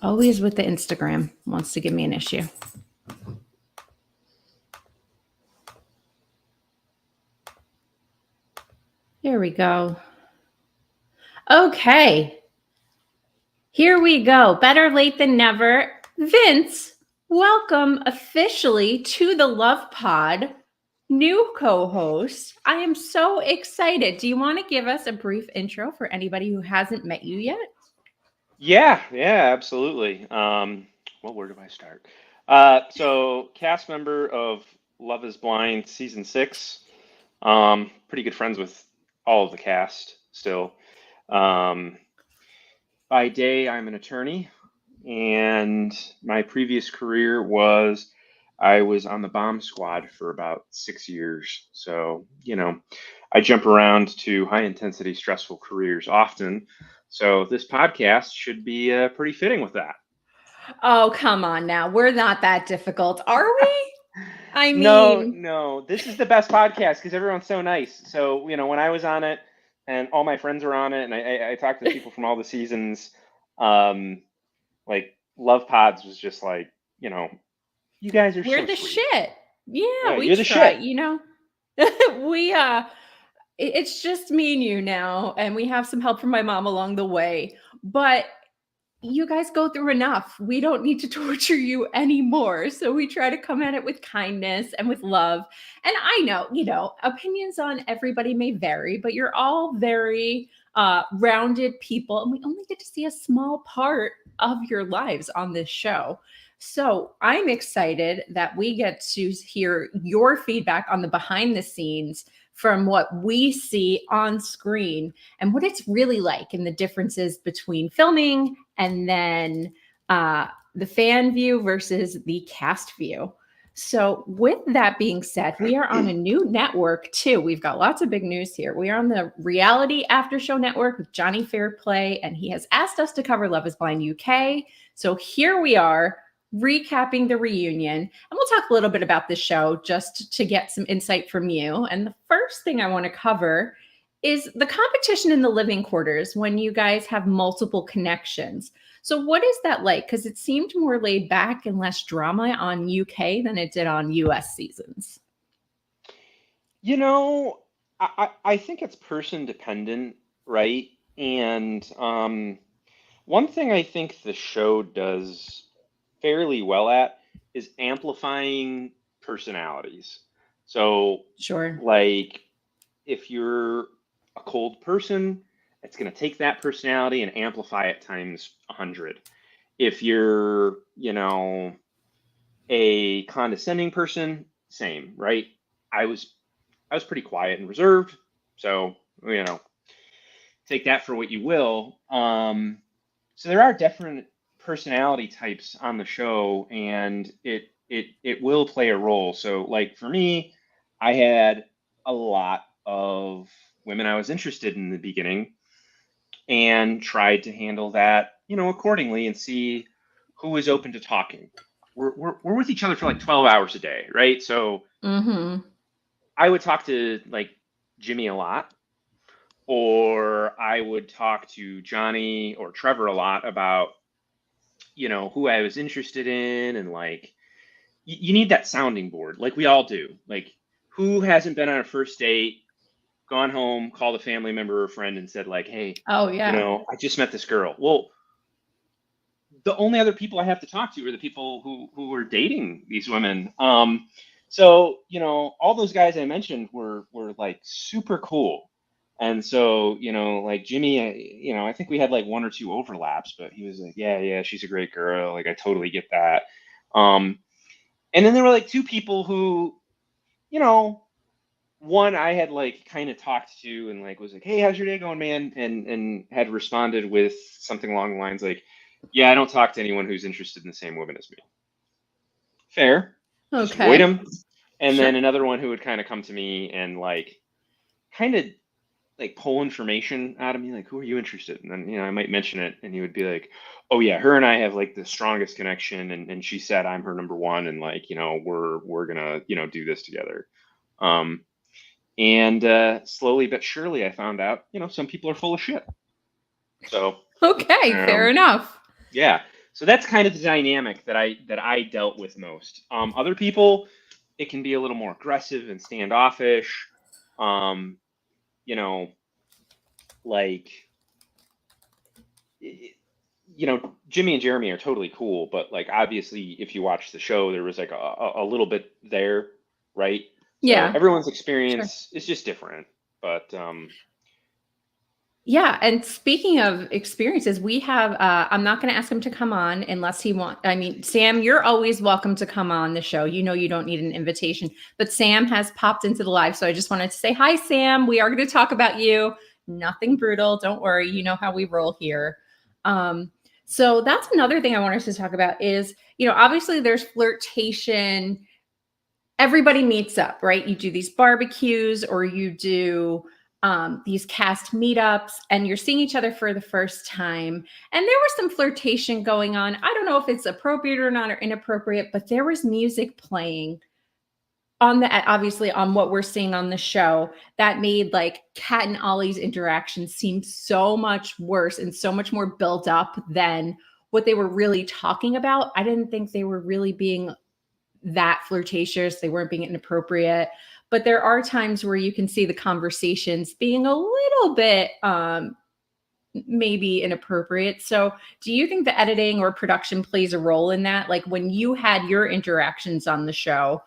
Always with the Instagram. Wants to give me an issue. There we go. Okay. Here we go. Better late than never. Vince, welcome officially to the Love Pod. New co-host. I am so excited. Do you want to give us a brief intro for anybody who hasn't met you yet? Yeah, absolutely. Well, where do I start? So cast member of Love is Blind season 6. Pretty good friends with all of the cast still. Um, by day, I'm an attorney, and my previous career was I was on the bomb squad for about 6 years. So, I jump around to high intensity, stressful careers often. So this podcast should be pretty fitting with that. Oh, come on now. We're not that difficult, are we? I No, mean, no, this is the best podcast because everyone's so nice. So, when I was on it and all my friends were on it, and I talked to people from all the seasons, um, like Love Pods was just like, you guys are we're so the sweet. shit. Yeah, Yeah, we you're the try, shit. we it's just me and you now, and we have some help from my mom along the way. But you guys go through enough. We don't need to torture you anymore. So we try to come at it with kindness and with love. And I know, opinions on everybody may vary, but you're all very rounded people. And we only get to see a small part of your lives on this show. So I'm excited that we get to hear your feedback on the behind the scenes from what we see on screen and what it's really like and the differences between filming and then the fan view versus the cast view. So, with that being said, we are on a new network too. We've got lots of big news here. We are on the Reality After Show Network with Johnny Fairplay, and he has asked us to cover Love is Blind UK. So, here we are recapping the reunion. And we'll talk a little bit about this show just to get some insight from you. And the first thing I want to cover is the competition in the living quarters when you guys have multiple connections. So what is that like? Because it seemed more laid back and less drama on UK than it did on US seasons. You know, I think it's person dependent, right? And one thing I think the show does fairly well at is amplifying personalities. So, Sure. like, if you're a cold person, it's going to take that personality and amplify it times 100. If you're, a condescending person, same, right? I was I was pretty quiet and reserved, so take that for what you will. So there are different personality types on the show, and it will play a role. So like for me, I had a lot of women I was interested in the beginning, and tried to handle that accordingly and see who was open to talking. We're with each other for like 12 hours a day, right? So Mm-hmm. I would talk to like Jimmy a lot, or I would talk to Johnny or Trevor a lot about, who I was interested in, and like you need that sounding board, like we all do. Like, who hasn't been on a first date, gone home, called a family member or a friend, and said like, "Hey, Oh yeah. I just met this girl." Well, the only other people I have to talk to are the people who are dating these women. So all those guys I mentioned were like super cool, and so like Jimmy, I think we had like one or two overlaps, but he was like, yeah, she's a great girl, like I totally get that. Um, and then there were like two people who, you know, one I had like kind of talked to and like was like, hey, how's your day going, man? And had responded with something along the lines like, yeah, I don't talk to anyone who's interested in the same women as me. Fair, just avoid Okay. them. And Sure. then another one who would kind of come to me and like kind of like pull information out of me, like, who are you interested in? And then, I might mention it and he would be like, oh yeah, her and I have like the strongest connection, and she said I'm her number one, and like, we're gonna, do this together. Um, and slowly but surely I found out, some people are full of shit. So Okay, fair um, enough. yeah. So that's kind of the dynamic that I dealt with most. Other people, it can be a little more aggressive and standoffish. You know, like, you know, Jimmy and Jeremy are totally cool, but like obviously, if you watch the show, there was like a little bit there, right? So Yeah. everyone's Sure. experience is just different, but Yeah, and speaking of experiences, we have I'm not going to ask him to come on unless he want. I mean, Sam, you're always welcome to come on the show. You know you don't need an invitation. But Sam has popped into the live, so I just wanted to say hi, Sam. We are going to talk about you. Nothing brutal. Don't worry. You know how we roll here. So that's another thing I wanted to talk about is, you know, obviously there's flirtation. Everybody meets up, right? You do these barbecues or you do these cast meetups and you're seeing each other for the first time. And there was some flirtation going on. I don't know if it's appropriate or not or inappropriate, but there was music playing on the obviously on what we're seeing on the show that made like Kat and Ollie's interaction seem so much worse and so much more built up than what they were really talking about. I didn't think they were really being that flirtatious. They weren't being inappropriate. But there are times where you can see the conversations being a little bit maybe inappropriate. So do you think the editing or production plays a role in that? Like when you had your interactions on the show,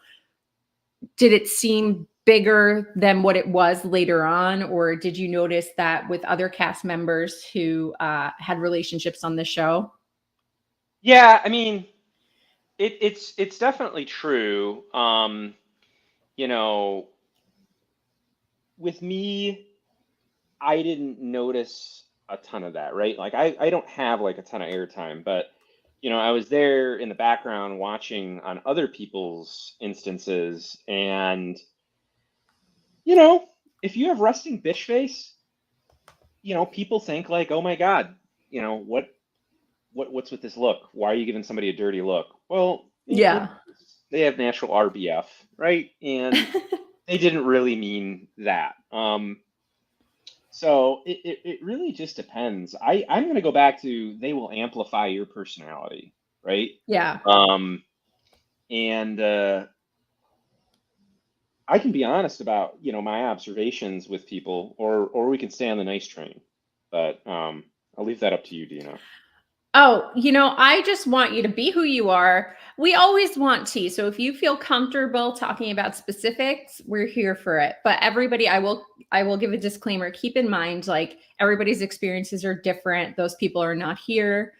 did it seem bigger than what it was later on? Or did you notice that with other cast members who had relationships on the show? yeah, I mean, it's definitely true. You know, with me, I didn't notice a ton of that, right? Like I don't have like a ton of airtime, but you know, I was there in the background watching on other people's instances, and you know, if you have resting bitch face, you know, people think like, oh my God, you know, what's with this look? Why are you giving somebody a dirty look? Well, Yeah. they have natural RBF, right? And they didn't really mean that. So it really just depends. I'm going to go back to they will amplify your personality, right? Yeah. And I can be honest about, you know, my observations with people, or we can stay on the nice train. But I'll leave that up to you, Dina. Oh, you know, I just want you to be who you are. We always want tea. So if you feel comfortable talking about specifics, we're here for it. But everybody, I will give a disclaimer. Keep in mind, like everybody's experiences are different. Those people are not here.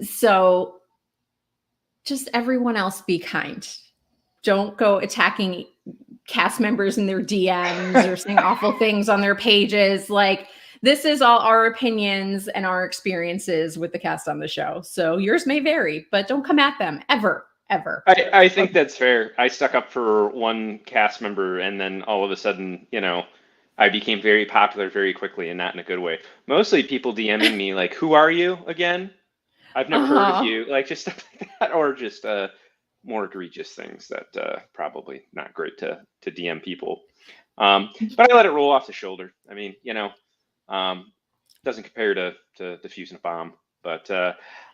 So just everyone else be kind. Don't go attacking cast members in their DMs or saying awful things on their pages. Like this is all our opinions and our experiences with the cast on the show. So yours may vary, but don't come at them ever, ever. I think that's fair. I stuck up for one cast member, and then all of a sudden, you know, I became very popular very quickly, and not in a good way. Mostly people DMing me like, "Who are you again? I've never heard of you." Like just stuff like that, or just more egregious things that probably not great to DM people. But I let it roll off the shoulder. I mean, you know, doesn't compare to defusing a bomb. But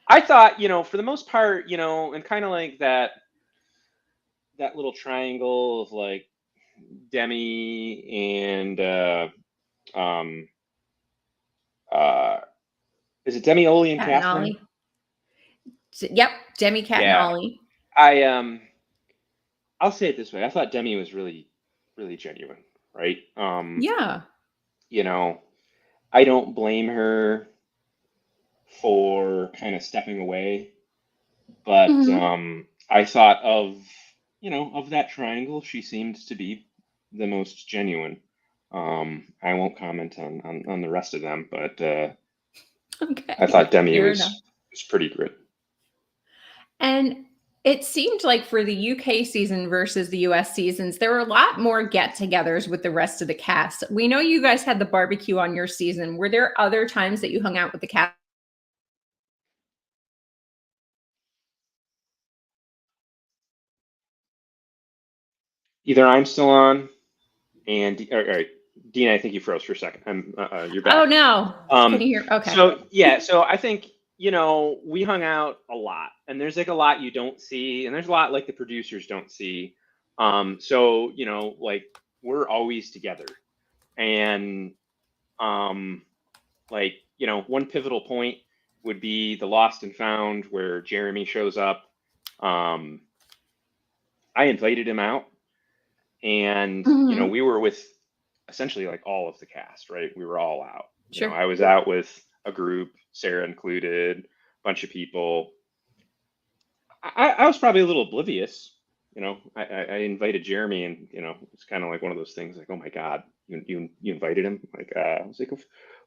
I thought, you know, for the most part, you know, and kind of like that little triangle of like Demi and is it Demi, Oli, and Cat and Catherine? Ollie. Yep, Demi, Cat, and Yeah, Ollie. I'll say it this way. I thought Demi was really, really genuine, right? Yeah. You know, I don't blame her for kind of stepping away, but Mhm. I thought of, you know, of that triangle, she seemed to be the most genuine. I won't comment on the rest of them, but I thought Okay, Demi fair enough. was pretty good. And it seemed like for the UK season versus the US seasons, there were a lot more get-togethers with the rest of the cast. We know you guys had the barbecue on your season. Were there other times that you hung out with the cast? Either I'm still on, and all right, Dina, I think you froze for a second. You're Oh back. no. Can you hear? Okay. So yeah, so I think you know, we hung out a lot, and there's like a lot you don't see, and there's a lot like the producers don't see. So, you know, like we're always together. And um, like, you know, one pivotal point would be the Lost and Found where Jeremy shows up. Um, I invited him out, and you know, Mhm. we were with essentially like all of the cast, right? We were all out. You know, Sure. I was out with a group, Sarah included, a bunch of people. I was probably a little oblivious. You know, I invited Jeremy, and you know, it's kind of like one of those things, like, oh my God, you invited him? Like, I was like,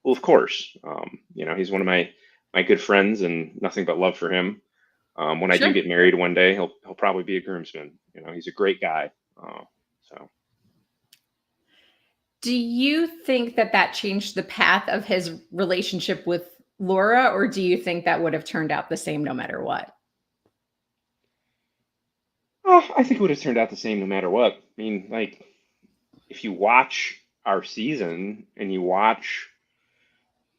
well, of course. You know, he's one of my good friends, and nothing but love for him. When I do Sure. get married one day, he'll probably be a groomsman. You know, he's a great guy. So Do you think that that changed the path of his relationship with Laura, or do you think that would have turned out the same no matter what? I think it would have turned out the same no matter what. I mean, like, if you watch our season and you watch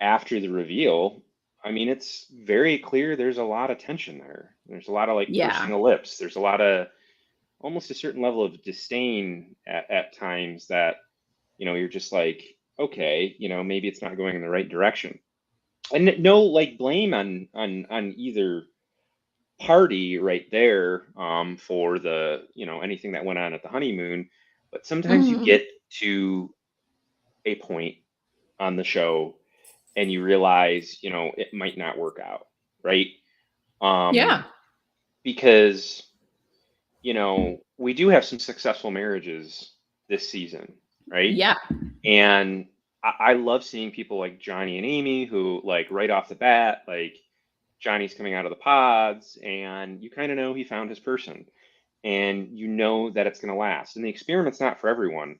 after the reveal, I mean, it's very clear there's a lot of tension there. There's a lot of like pursing Yeah. of lips. There's a lot of almost a certain level of disdain at times that, you know, you're just like, okay, you know, maybe it's not going in the right direction. And no like blame on either party right there, for the, you know, anything that went on at the honeymoon. But sometimes you Mhm. get to a point on the show and you realize, you know, it might not work out, right? Um, Yeah. because, you know, we do have some successful marriages this season, right? Yeah. And I love seeing people like Johnny and Amy who, like, right off the bat, like, Johnny's coming out of the pods and you kind of know he found his person, and you know that it's going to last. And the experiment's not for everyone.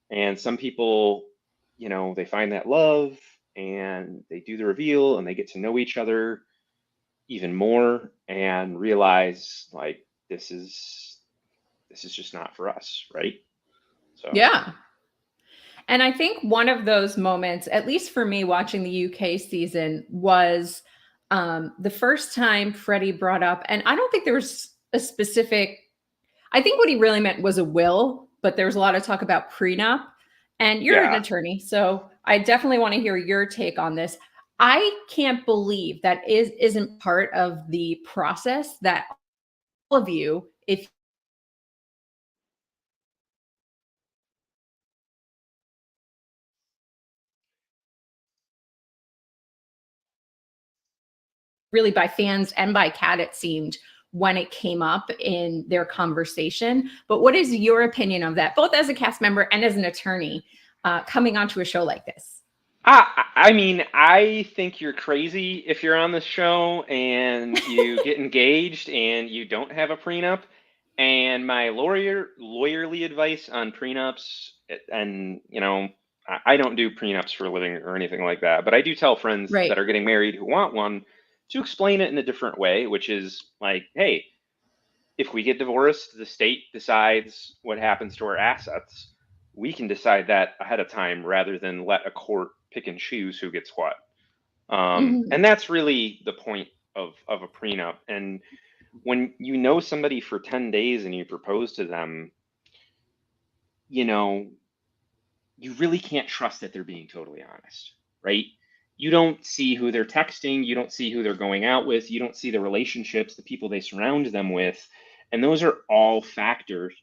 And some people, you know, they find that love and they do the reveal and they get to know each other even more and realize like this is just not for us, right? So Yeah. And I think one of those moments, at least for me watching the UK season, was the first time Freddie brought up, and I don't think there was a specific, I think what he really meant was a will, but there was a lot of talk about prenup. And you're an yeah. attorney, so I definitely want to hear your take on this. I can't believe that isn't part of the process that all of you, if really by fans and by Kat, it seemed, when it came up in their conversation. But what is your opinion of that, both as a cast member and as an attorney, coming onto a show like this? I mean, I think you're crazy if you're on the show and you get engaged and you don't have a prenup. And my lawyerly advice on prenups, and you know, I don't do prenups for a living or anything like that, but I do tell friends Right. that are getting married who want one to explain it in a different way, which is like, hey, if we get divorced, the state decides what happens to our assets. We can decide that ahead of time rather than let a court pick and choose who gets what. Mhm. And that's really the point of a prenup. And when you know somebody for 10 days and you propose to them, you know, you really can't trust that they're being totally honest, right? You don't see who they're texting, you don't see who they're going out with, you don't see the relationships, the people they surround them with. And those are all factors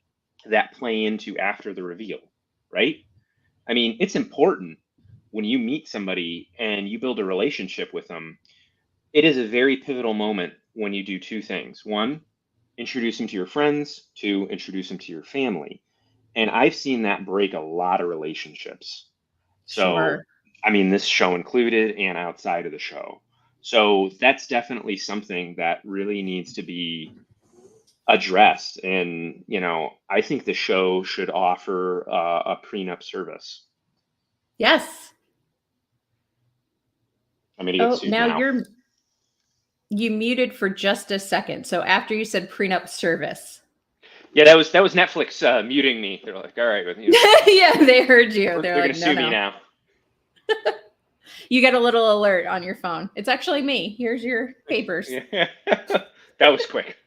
that play into after the reveal, right? I mean, it's important when you meet somebody and you build a relationship with them. It is a very pivotal moment when you do two things. One, introduce them to your friends, two, introduce them to your family. And I've seen that break a lot of relationships. So, Sure. I mean, this show included and outside of the show. So that's definitely something that really needs to be addressed. And, you know, I think the show should offer a prenup service. Yes. I'm going to get Oh, sued now now. you muted for just a second. So after you said prenup service. Yeah, that was Netflix muting me. They're like, all right, you know, Yeah, they heard you. they're They're going like, to no, sue me no. now. You get a little alert on your phone. It's actually me. Here's your papers. Yeah. That was quick.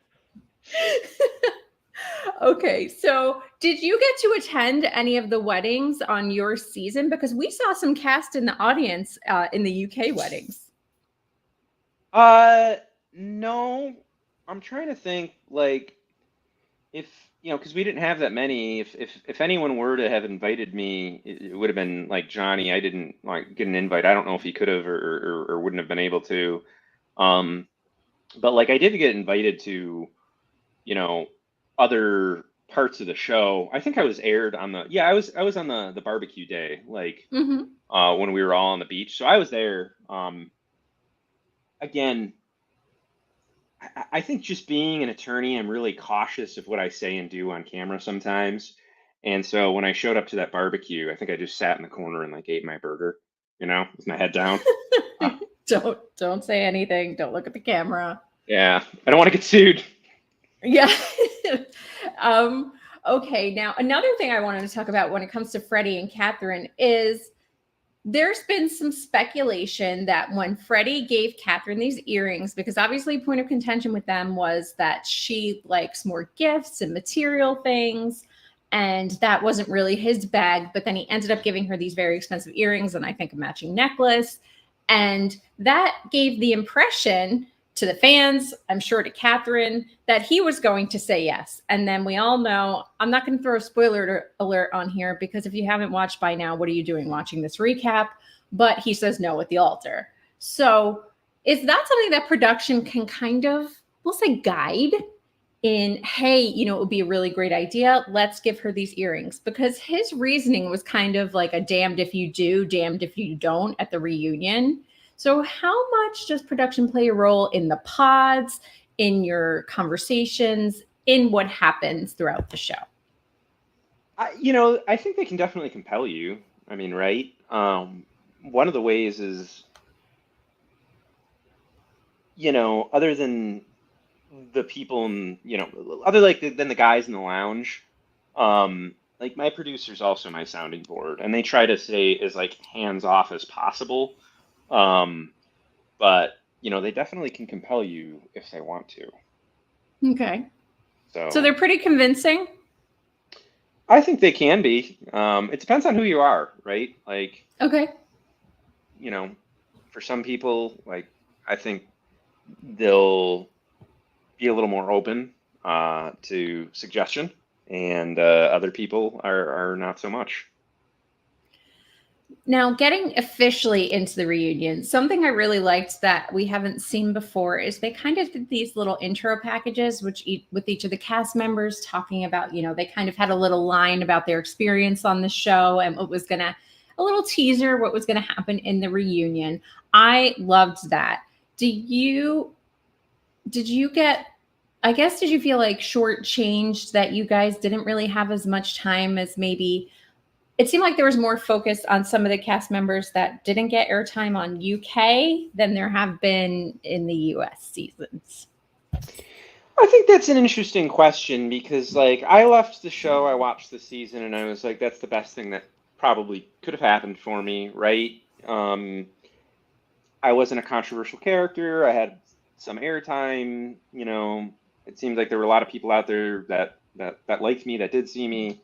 Okay, so did you get to attend any of the weddings on your season? Because we saw some cast in the audience in the UK weddings. No, I'm trying to think, like, if because we didn't have that many. If anyone were to have invited me, it would have been like Johnny. I didn't like get an invite. I don't know if he could have or wouldn't have been able to. Um, but like I did get invited to, other parts of the show. I think I was aired on I was on the barbecue day, like Mm-hmm. when we were all on the beach. So I was there. Again, I think just being an attorney, I'm really cautious of what I say and do on camera sometimes. And so when I showed up to that barbecue, I think I just sat in the corner and like ate my burger, with my head down. Don't say anything. Don't look at the camera. Yeah, I don't want to get sued. Yeah. Okay. Now, another thing I wanted to talk about when it comes to Freddie and Catherine is there's been some speculation that when Freddie gave Catherine these earrings, because obviously point of contention with them was that she likes more gifts and material things, and that wasn't really his bag. But then he ended up giving her these very expensive earrings and I think a matching necklace. And that gave the impression to the fans, I'm sure to Catherine, that he was going to say yes. And then we all know, I'm not going to throw a spoiler alert on here because if you haven't watched by now, what are you doing watching this recap? But he says no at the altar. So is that something that production can kind of, we'll say, guide in, hey, it would be a really great idea. Let's give her these earrings, because his reasoning was kind of like a damned if you do, damned if you don't at the reunion. So how much does production play a role in the pods, in your conversations, in what happens throughout the show? I think they can definitely compel you. I mean, right? One of the ways is, other than the people than the guys in the lounge, like my producer's also my sounding board, and they try to stay as like hands off as possible. But they definitely can compel you if they want to. Okay. So they're pretty convincing. I think they can be. It depends on who you are, right? Like, okay. For some people, like I think they'll be a little more open to suggestion, and other people are not so much. Now, getting officially into the reunion, something I really liked that we haven't seen before is they kind of did these little intro packages, with each of the cast members talking about, they kind of had a little line about their experience on the show and a little teaser, what was going to happen in the reunion. I loved that. Did you get, I guess, did you feel like shortchanged that you guys didn't really have as much time as maybe? It seemed like there was more focus on some of the cast members that didn't get airtime on UK than there have been in the US seasons. I think that's an interesting question because, like, I left the show, I watched the season, and I was like, that's the best thing that probably could have happened for me, right? I wasn't a controversial character. I had some airtime. It seemed like there were a lot of people out there that liked me, that did see me.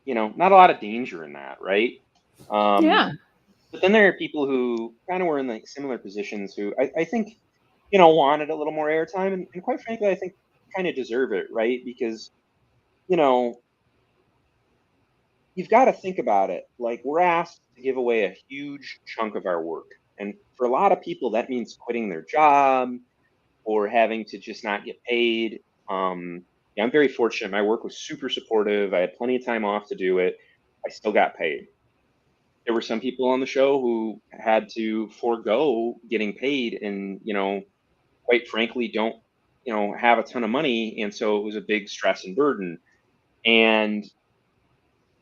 Not a lot of danger in that, right? Yeah. But then there are people who kind of were in like similar positions who I think, wanted a little more airtime, and quite frankly, I think kind of deserve it, right? Because, you've got to think about it. Like, we're asked to give away a huge chunk of our work. And for a lot of people, that means quitting their job or having to just not get paid. Yeah, I'm very fortunate. My work was super supportive. I had plenty of time off to do it. I still got paid. There were some people on the show who had to forego getting paid and, quite frankly, don't, have a ton of money. And so it was a big stress and burden. And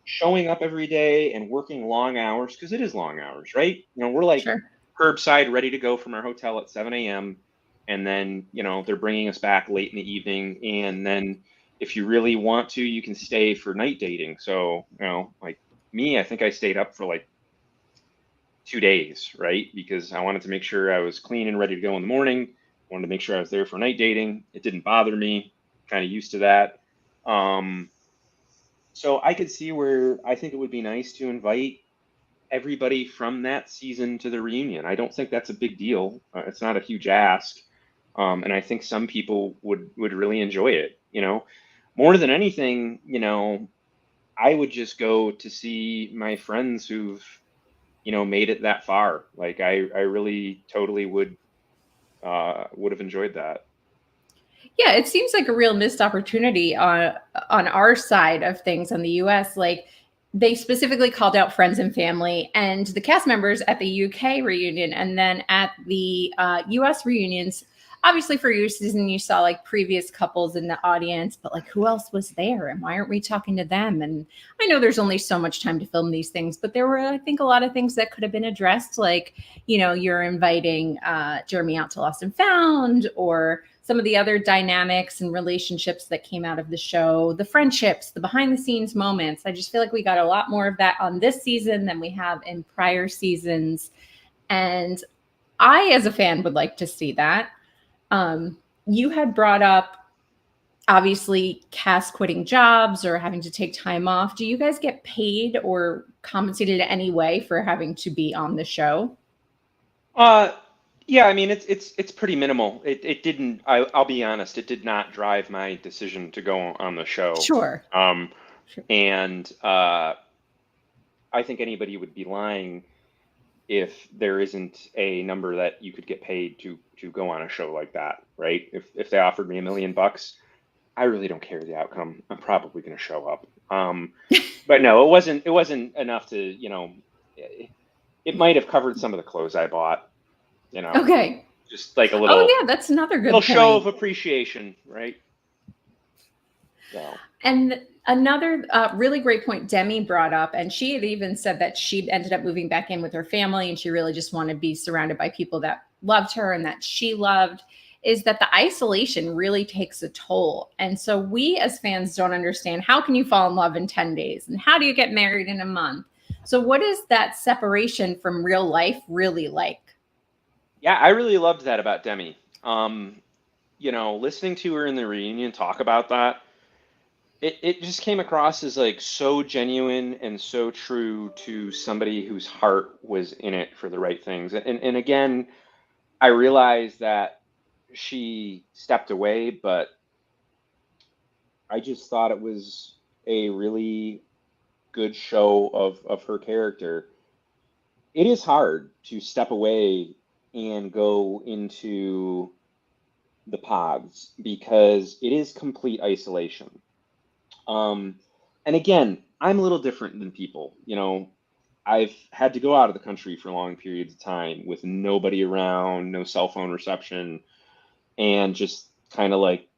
showing up every day and working long hours, because it is long hours, right? We're like Sure. curbside ready to go from our hotel at 7 a.m. And then, they're bringing us back late in the evening. And then if you really want to, you can stay for night dating. So, like me, I think I stayed up for like 2 days, right? Because I wanted to make sure I was clean and ready to go in the morning. Wanted to make sure I was there for night dating. It didn't bother me. Kind of used to that. So I could see where I think it would be nice to invite everybody from that season to the reunion. I don't think that's a big deal. It's not a huge ask. And I think some people would really enjoy it, more than anything, I would just go to see my friends who've, made it that far. Like I really totally would have enjoyed that. Yeah, it seems like a real missed opportunity on our side of things on the US. Like they specifically called out friends and family and the cast members at the UK reunion, and then at the US reunions. Obviously, for your season, you saw like previous couples in the audience, but like who else was there, and why aren't we talking to them? And I know there's only so much time to film these things, but there were, I think, a lot of things that could have been addressed, like you're inviting Jeremy out to Lost and Found, or some of the other dynamics and relationships that came out of the show, the friendships, the behind the scenes moments. I just feel like we got a lot more of that on this season than we have in prior seasons. And I, as a fan, would like to see that. You had brought up, obviously, cast quitting jobs or having to take time off. Do you guys get paid or compensated in any way for having to be on the show? Yeah, I mean it's pretty minimal. It didn't. I'll be honest. It did not drive my decision to go on the show. Sure. Um, Sure. and I think anybody would be lying if there isn't a number that you could get paid to go on a show like that, right? If they offered me $1 million, I really don't care the outcome. I'm probably going to show up. But no, it wasn't enough to, it might have covered some of the clothes I bought. Okay. Just like a Oh little yeah, that's another good little point. show of appreciation, right? So And another really great point Demi brought up, and she had even said that she ended up moving back in with her family, and she really just wanted to be surrounded by people that loved her and that she loved, is that the isolation really takes a toll. And so we as fans don't understand, how can you fall in love in 10 days? And how do you get married in a month? So what is that separation from real life really like? yeah, I really loved that about Demi. Listening to her in the reunion talk about that, it just came across as like so genuine and so true to somebody whose heart was in it for the right things. And again, I realized that she stepped away, but I just thought it was a really good show of her character. It is hard to step away and go into the pods because it is complete isolation. And again, I'm a little different than people. I've had to go out of the country for long periods of time with nobody around, no cell phone reception, and just kind of like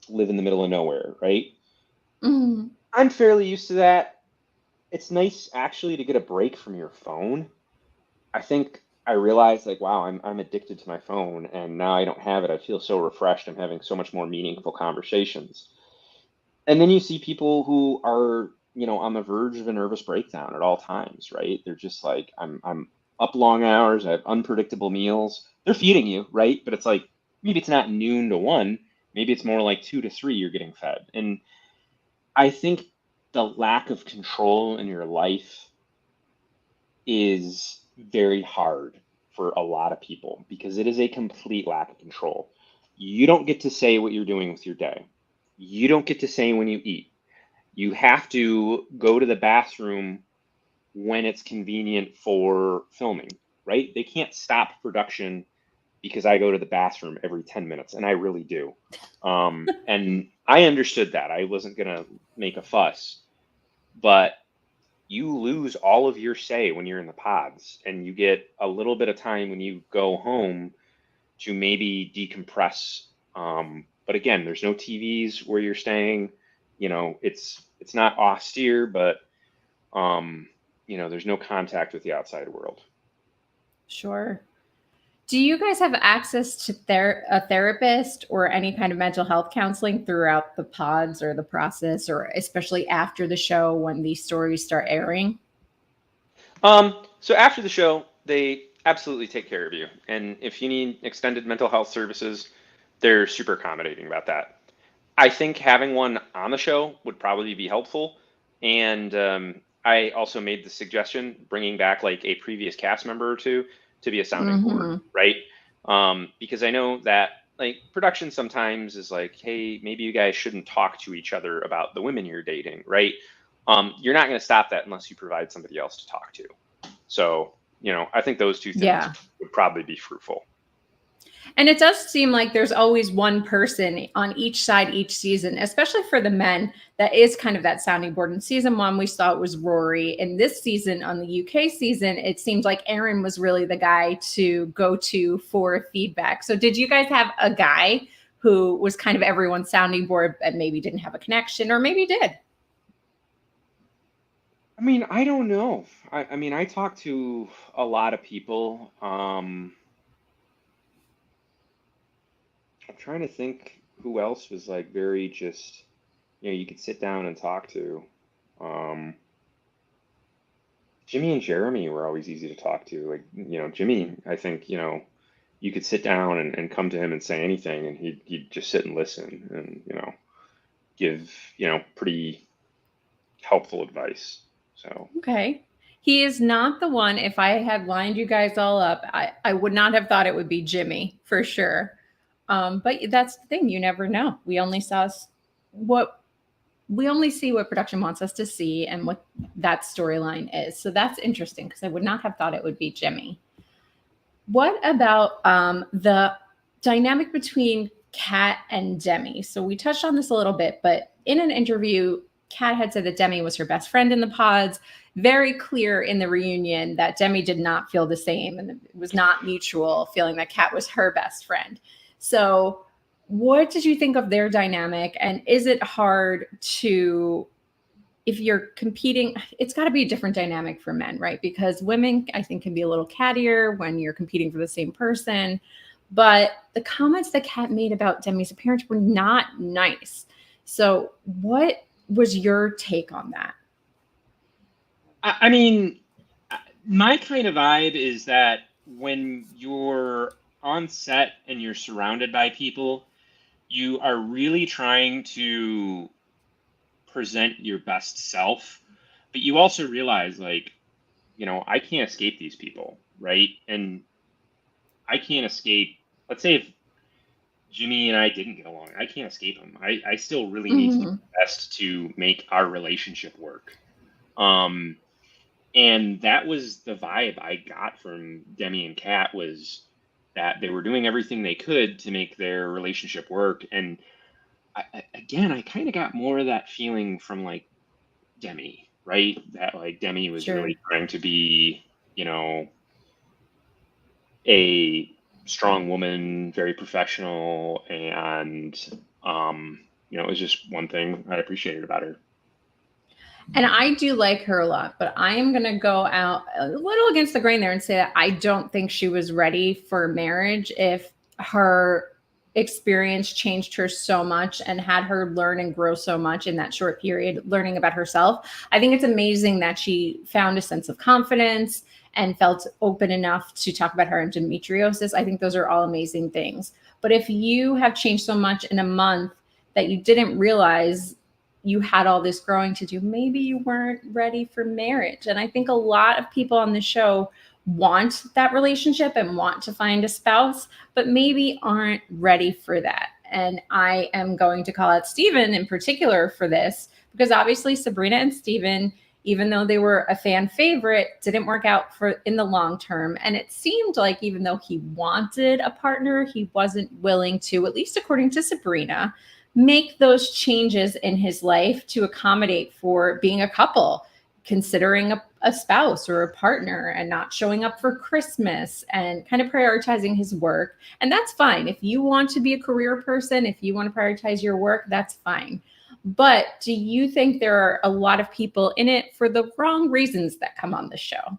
live in the middle of nowhere, right? Mhm. I'm fairly used to that. It's nice actually to get a break from your phone. I think I realized like, wow, I'm addicted to my phone, and now I don't have it. I feel so refreshed. I'm having so much more meaningful conversations. And then you see people who are, on the verge of a nervous breakdown at all times, right? They're just like, I'm up long hours, I have unpredictable meals. They're feeding you, right? But it's like maybe it's not noon to 1, maybe it's more like 2 to 3 you're getting fed. And I think the lack of control in your life is very hard for a lot of people because it is a complete lack of control. You don't get to say what you're doing with your day. You don't get to say when you eat. You have to go to the bathroom when it's convenient for filming, right? They can't stop production because I go to the bathroom every 10 minutes, and I really do. And I understood that. I wasn't going to make a fuss, but you lose all of your say when you're in the pods, and you get a little bit of time when you go home to maybe decompress. But again, there's no TVs where you're staying. It's not austere, but there's no contact with the outside world. Sure. Do you guys have access to a therapist or any kind of mental health counseling throughout the pods or the process, or especially after the show when these stories start airing? So after the show, they absolutely take care of you. And if you need extended mental health services, they're super accommodating about that. I think having one on the show would probably be helpful. And I also made the suggestion bringing back like a previous cast member or two to be a sounding board, Hmm. right? Because I know that like production sometimes is like, hey, maybe you guys shouldn't talk to each other about the women you're dating, right? You're not going to stop that unless you provide somebody else to talk to. So, I think those two things Yeah. would probably be fruitful. And it does seem like there's always one person on each side each season, especially for the men, that is kind of that sounding board. In season one, we saw it was Rory. In this season, on the UK season, it seems like Aaron was really the guy to go to for feedback. So, did you guys have a guy who was kind of everyone's sounding board and maybe didn't have a connection, or maybe did? I mean, I don't know. I mean, I talk to a lot of people. I'm trying to think who else was like very just, you could sit down and talk to. Um, Jimmy and Jeremy were always easy to talk to. Like, Jimmy, I think, you could sit down and come to him and say anything, and he'd just sit and listen and, give, pretty helpful advice. So, Okay. He is not the one. If I had lined you guys all up, I would not have thought it would be Jimmy for sure. But that's the thing. You never know. What we only see what production wants us to see and what that storyline is. So that's interesting because I would not have thought it would be Jimmy. What about the dynamic between Kat and Demi? So we touched on this a little bit, but in an interview, Kat had said that Demi was her best friend in the pods. Very clear in the reunion that Demi did not feel the same and it was not mutual, feeling that Kat was her best friend. So, what did you think of their dynamic? And is it hard to, if you're competing, it's got to be a different dynamic for men, right? Because women, I think, can be a little cattier when you're competing for the same person. But the comments that Kat made about Demi's appearance were not nice. So, what was your take on that? I mean, my kind of vibe is that when you're on set and you're surrounded by people, you are really trying to present your best self, but you also realize, like, I can't escape these people, right? And I can't escape, let's say if Jimmy and I didn't get along, I can't escape him. I still really need to do Mm-hmm. my best to make our relationship work. Um, and that was the vibe I got from Demi and Kat, was that they were doing everything they could to make their relationship work. And again, I kind of got more of that feeling from like Demi, right? That like Demi was Sure. really trying to be, a strong woman, very professional, and it was just one thing I appreciated about her. And I do like her a lot, but I am going to go out a little against the grain there and say that I don't think she was ready for marriage if her experience changed her so much and had her learn and grow so much in that short period, learning about herself. I think it's amazing that she found a sense of confidence and felt open enough to talk about her endometriosis. I think those are all amazing things. But if you have changed so much in a month that you didn't realize you had all this growing to do, maybe you weren't ready for marriage. And I think a lot of people on the show want that relationship and want to find a spouse, but maybe aren't ready for that. And I am going to call out Steven in particular for this, because obviously Sabrina and Steven, even though they were a fan favorite, didn't work out for in the long term. And it seemed like even though he wanted a partner, he wasn't willing to, at least according to Sabrina, make those changes in his life to accommodate for being a couple, considering a spouse or a partner, and not showing up for Christmas and kind of prioritizing his work. And that's fine. If you want to be a career person, if you want to prioritize your work, that's fine. But do you think there are a lot of people in it for the wrong reasons that come on the show?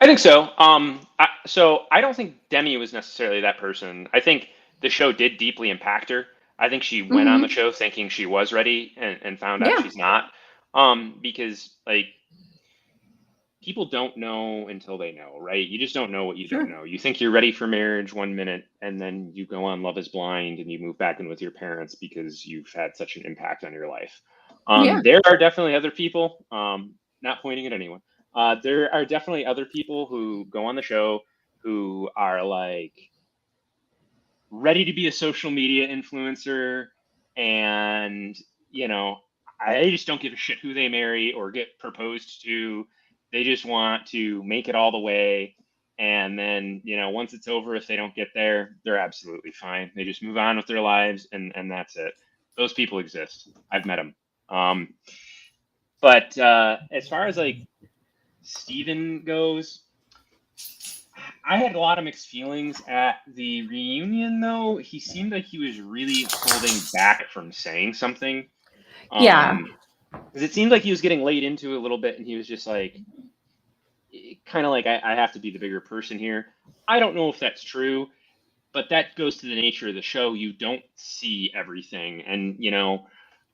I think so. So I don't think Demi was necessarily that person. I think the show did deeply impact her. I think she went on the Mm-hmm. show thinking she was ready and found out Yeah. she's not. Because like people don't know until they know, right? You just don't know what you don't Sure. know. You think you're ready for marriage one minute, and then you go on Love is Blind and you move back in with your parents because you've had such an impact on your life. Yeah. There are definitely other people, not pointing at anyone. There are definitely other people who go on the show who are like ready to be a social media influencer, and you know, I just don't give a shit who they marry or get proposed to. They just want to make it all the way, and then once it's over, if they don't get there, they're absolutely fine. They just move on with their lives, and that's it. Those people exist. I've met them. But as far as like Steven goes, I had a lot of mixed feelings at the reunion, though. He seemed like he was really holding back from saying something. Yeah. Because it seemed like he was getting laid into a little bit, and he was just like, kind of like, I have to be the bigger person here. I don't know if that's true, but that goes to the nature of the show. You don't see everything. And,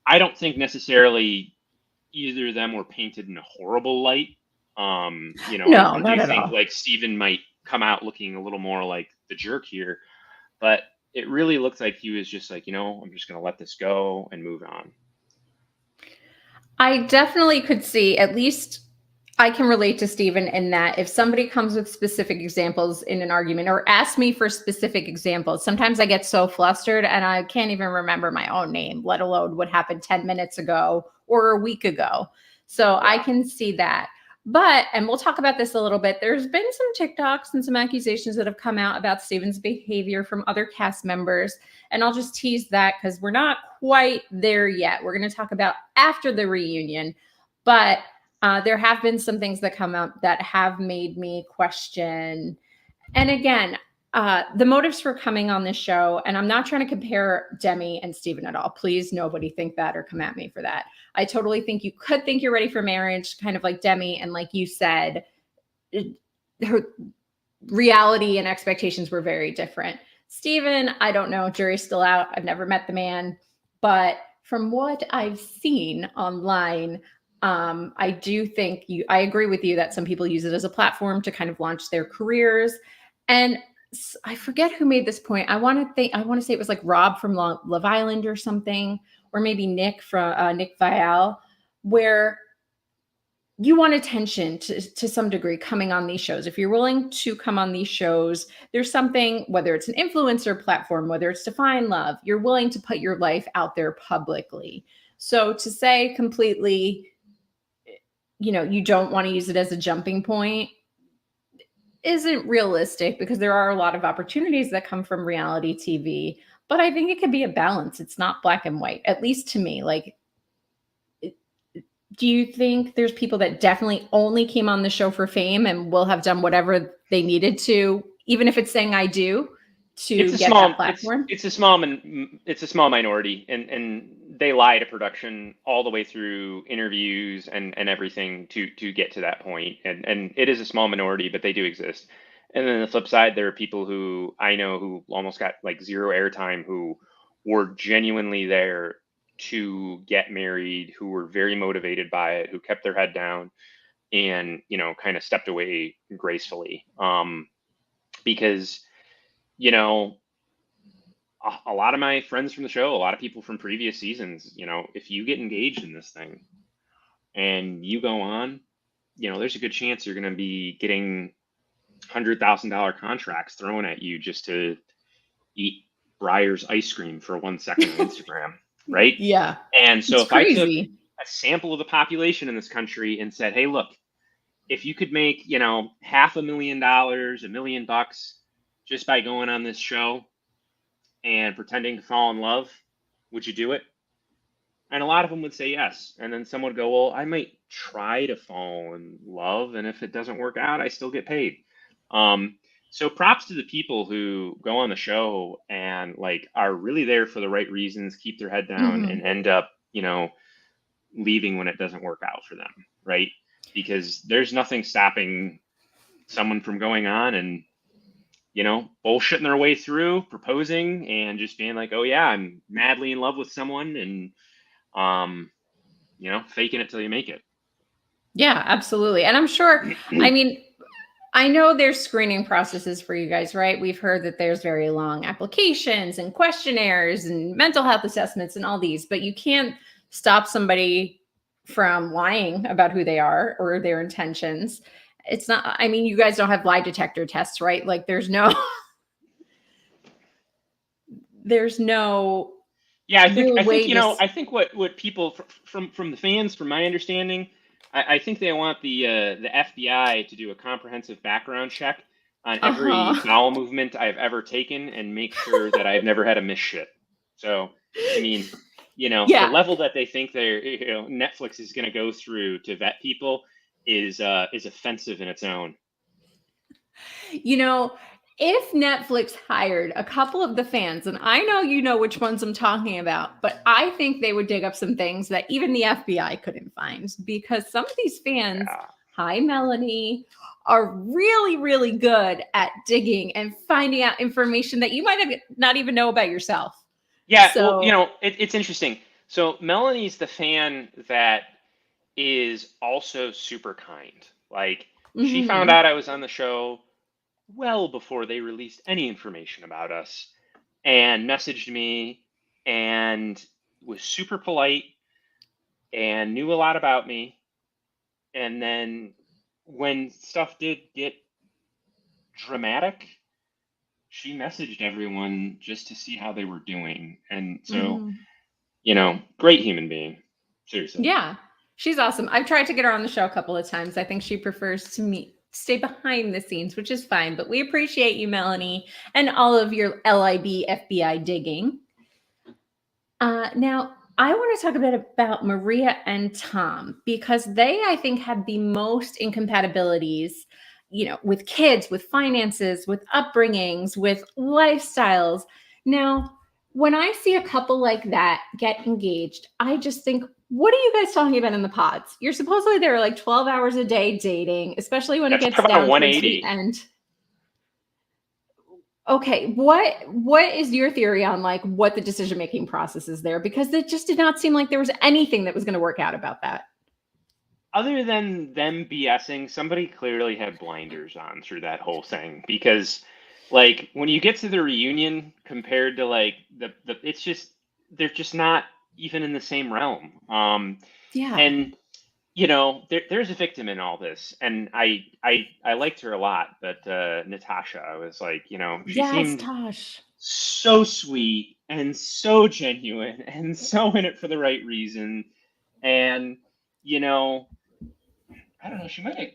I don't think necessarily either of them were painted in a horrible light. No, I not do at think all. like Steven might come out looking a little more like the jerk here, but it really looked like he was just like, I'm just going to let this go and move on. I definitely could see, at least I can relate to Stephen in that if somebody comes with specific examples in an argument or asks me for specific examples, sometimes I get so flustered and I can't even remember my own name, let alone what happened 10 minutes ago or a week ago. So I Yeah. can see that. But, and we'll talk about this a little bit, there's been some TikToks and some accusations that have come out about Stephen's behavior from other cast members. And I'll just tease that because we're not quite there yet. We're going to talk about after the reunion. But there have been some things that come up that have made me question. And again, the motives for coming on this show, and I'm not trying to compare Demi and Steven at all. Please, nobody think that or come at me for that. I totally think you could think you're ready for marriage, kind of like Demi. And like you said, her reality and expectations were very different. Steven, I don't know. Jury's still out. I've never met the man. But from what I've seen online, I do think I agree with you that some people use it as a platform to kind of launch their careers. And I forget who made this point. I want to say it was like Rob from Love Island or something, or maybe Nick from Nick Vial, where you want attention to some degree coming on these shows. If you're willing to come on these shows, there's something, whether it's an influencer platform, whether it's to find love, you're willing to put your life out there publicly. So to say completely, you don't want to use it as a jumping point isn't realistic because there are a lot of opportunities that come from reality TV. But I think it can be a balance. It's not black and white, at least to me. Like, do you think there's people that definitely only came on the show for fame and will have done whatever they needed to, even if it's saying I do, It's to a get that small, platform? it's a small minority, and they lie to production all the way through interviews and everything to get to that point. And it is a small minority, but they do exist. And then the flip side, there are people who I know who almost got like zero airtime, who were genuinely there to get married, who were very motivated by it, who kept their head down and, kind of stepped away gracefully. Because, you know, a lot of my friends from the show, a lot of people from previous seasons, if you get engaged in this thing and you go on, there's a good chance you're going to be getting $100,000 contracts thrown at you just to eat Breyer's ice cream for 1 second on Instagram, right? Yeah, And so it's if I took crazy. a sample of the population in this country and said, hey, look, if you could make, $500,000, $1 million just by going on this show and pretending to fall in love, would you do it? And a lot of them would say yes. And then some would go, well, I might try to fall in love. And if it doesn't work out, I still get paid. So props to the people who go on the show and like are really there for the right reasons, keep their head down Mhm. and end up, leaving when it doesn't work out for them. Right. Because there's nothing stopping someone from going on and bullshitting their way through, proposing, and just being like, oh yeah, I'm madly in love with someone, and faking it till you make it. Yeah, absolutely. And I'm sure, I mean, I know there's screening processes for you guys, right? We've heard that there's very long applications and questionnaires and mental health assessments and all these, but you can't stop somebody from lying about who they are or their intentions. It's not, I mean, you guys don't have lie detector tests, right? Like there's no, there's no Yeah, real way to, I think what people from the fans, from my understanding, I think they want the FBI to do a comprehensive background check on every uh-huh. bowel movement I've ever taken and make sure that I've never had a miss shit. So, I mean, the Yeah. level that they think Netflix is going to go through to vet people is offensive in its own. You know, if Netflix hired a couple of the fans, and I know you know which ones I'm talking about, but I think they would dig up some things that even the FBI couldn't find because some of these fans, Yeah. hi Melanie, are really, really good at digging and finding out information that you might not even know about yourself. Yeah, well, So, it's interesting. So Melanie's the fan that is also super kind. Like she found mhm. out I was on the show well before they released any information about us and messaged me and was super polite and knew a lot about me. And then when stuff did get dramatic, she messaged everyone just to see how they were doing. And so, Mhm. great human being. Seriously. Yeah, she's awesome. I've tried to get her on the show a couple of times. I think she prefers to stay behind the scenes, which is fine. But we appreciate you, Melanie, and all of your LIB FBI digging. Now, I want to talk a bit about Maria and Tom because they, I think, have the most incompatibilities, with kids, with finances, with upbringings, with lifestyles. Now, when I see a couple like that get engaged, I just think, what are you guys talking about in the pods? You're supposedly there like 12 hours a day dating, especially when it That's gets about a down towards the 180. end. Okay, what is your theory on like what the decision making process is there? Because it just did not seem like there was anything that was going to work out about that. Other than them BSing, somebody clearly had blinders on through that whole thing because, like, when you get to the reunion compared to like it's just they're just not even in the same realm. Yeah. And there's a victim in all this, and I liked her a lot, but Natasha, I was like, she Yes, seemed Tosh. so sweet and so genuine and so in it for the right reason, and you know. I don't know. She might have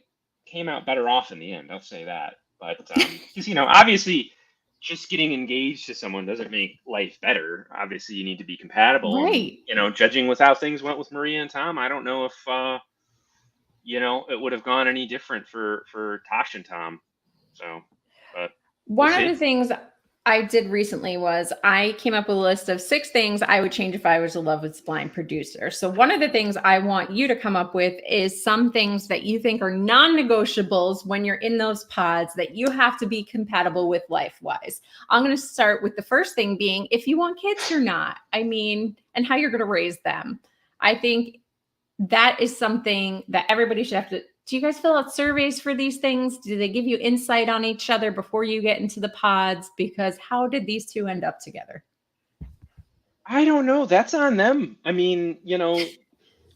came out better off in the end. I'll say that. But because obviously, just getting engaged to someone doesn't make life better. Obviously, you need to be compatible. And Right. judging with how things went with Maria and Tom, I don't know if it would have gone any different for Tosh and Tom. So, but we'll One of the see. things I did recently was I came up with a list of 6 things I would change if I was a Love is Blind producer. So, one of the things I want you to come up with is some things that you think are non negotiables when you're in those pods that you have to be compatible with life wise. I'm going to start with the first thing being if you want kids or not. I mean, and how you're going to raise them. I think that is something that everybody should have to. Do you guys fill out surveys for these things? Do they give you insight on each other before you get into the pods? Because how did these two end up together? I don't know. That's on them. I mean,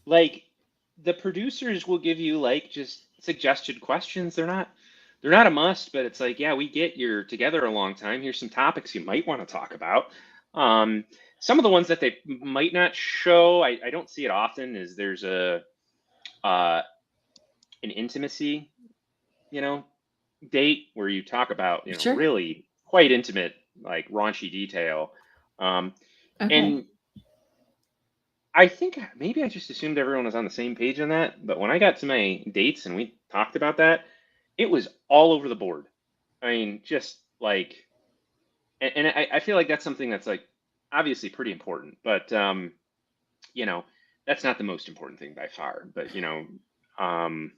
like the producers will give you like just suggested questions. They're not a must, but it's like, yeah, we get you're together a long time. Here's some topics you might want to talk about. Um, some of the ones that they might not show, I don't see it often, is there's uh, an intimacy, you know, date where you talk about, Sure. really quite intimate, like raunchy detail. Um, Okay. and I think maybe I just assumed everyone was on the same page on that, but when I got to my dates and we talked about that, it was all over the board. I mean, just like, and I feel like that's something that's like obviously pretty important, but you know, that's not the most important thing by far. But um,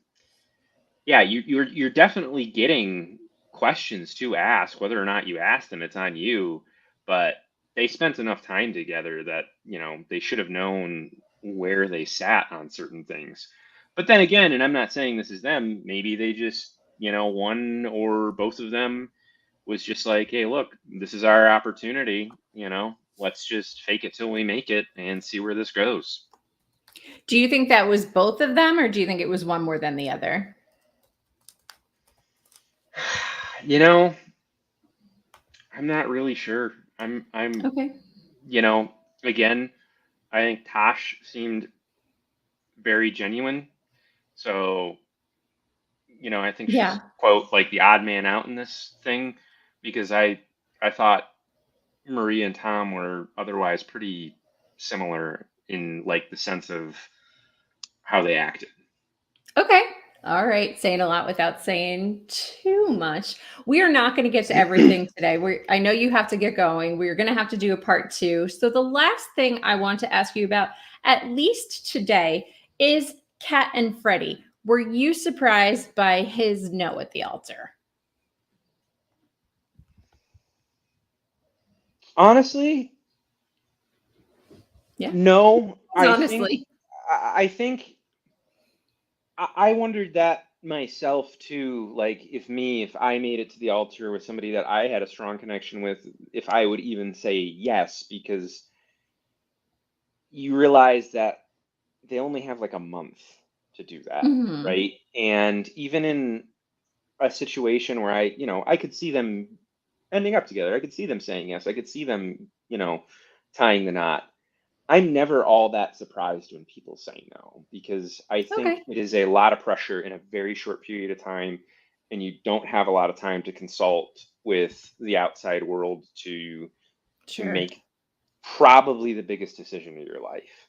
yeah, you're definitely getting questions to ask. Whether or not you ask them, it's on you. But they spent enough time together that they should have known where they sat on certain things. But then again, and I'm not saying this is them, maybe they just, one or both of them was just like, hey, look, this is our opportunity, let's just fake it till we make it and see where this goes. Do you think that was both of them, or do you think it was one more than the other? I'm not really sure. I'm, Okay. again, I think Tosh seemed very genuine. So, I think she's Yeah. quote like the odd man out in this thing because I thought Maria and Tom were otherwise pretty similar in like the sense of how they acted. Okay. All right. Saying a lot without saying too much. We are not going to get to everything today. I know you have to get going. We're going to have to do a part 2. So the last thing I want to ask you about, at least today, is Kat and Freddie. Were you surprised by his no at the altar? Honestly, Yeah. no. Honestly. I think I wondered that myself too. Like, if I made it to the altar with somebody that I had a strong connection with, if I would even say yes, because you realize that they only have like a month to do that, Mhm. right? And even in a situation where I could see them ending up together, I could see them saying yes, I could see them, tying the knot. I'm never all that surprised when people say no because I think Okay. it is a lot of pressure in a very short period of time, and you don't have a lot of time to consult with the outside world to Sure. make probably the biggest decision of your life.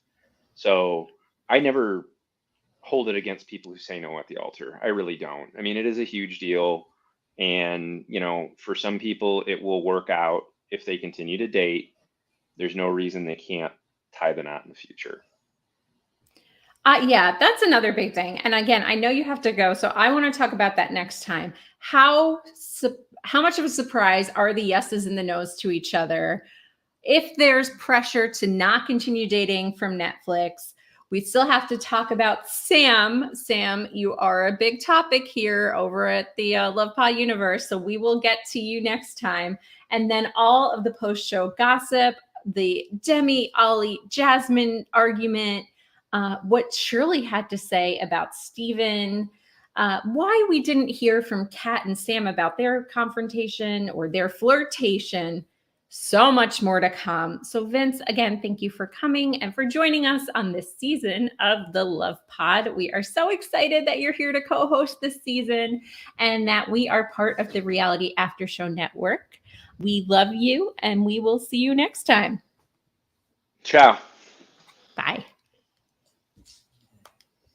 So I never hold it against people who say no at the altar. I really don't. I mean, it is a huge deal, and for some people, it will work out if they continue to date. There's no reason they can't tie the knot in the future. Yeah, that's another big thing. And again, I know you have to go, so I want to talk about that next time. How much of a surprise are the yeses and the nos to each other? If there's pressure to not continue dating from Netflix, we still have to talk about Sam. Sam, you are a big topic here over at the Love Pod universe, so we will get to you next time. And then all of the post-show gossip, the Demi, Ollie, Jasmine argument, what Shirley had to say about Steven, why we didn't hear from Kat and Sam about their confrontation or their flirtation. So much more to come. So, Vince, again, thank you for coming and for joining us on this season of the Love Pod. We are so excited that you're here to co host this season and that we are part of the Reality After Show Network. We love you and we will see you next time. Ciao.